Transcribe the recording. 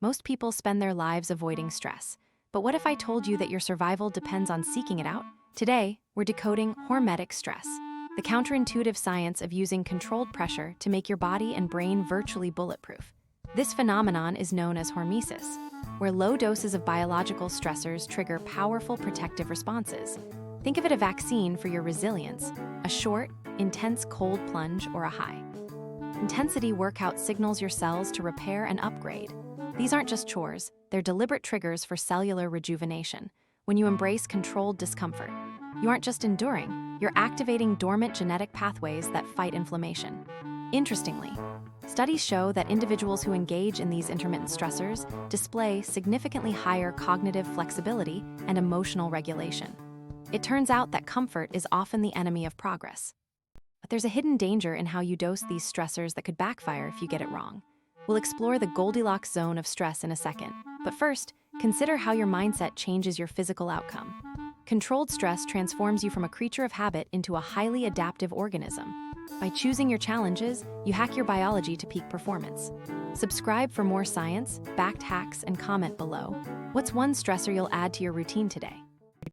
Most people spend their lives avoiding stress. But what if I told you that your survival depends on seeking it out? Today, we're decoding hormetic stress, the counterintuitive science of using controlled pressure to make your body and brain virtually bulletproof. This phenomenon is known as hormesis, where low doses of biological stressors trigger powerful protective responses. Think of it as a vaccine for your resilience, a short, intense cold plunge or a high intensity workout signals your cells to repair and upgrade. These aren't just chores, they're deliberate triggers for cellular rejuvenation. When you embrace controlled discomfort, you aren't just enduring, you're activating dormant genetic pathways that fight inflammation. Interestingly, studies show that individuals who engage in these intermittent stressors display significantly higher cognitive flexibility and emotional regulation. It turns out that comfort is often the enemy of progress. But there's a hidden danger in how you dose these stressors that could backfire if you get it wrong. We'll explore the Goldilocks zone of stress in a second. But first, consider how your mindset changes your physical outcome. Controlled stress transforms you from a creature of habit into a highly adaptive organism. By choosing your challenges, you hack your biology to peak performance. Subscribe for more science, backed hacks, and comment below. What's one stressor you'll add to your routine today?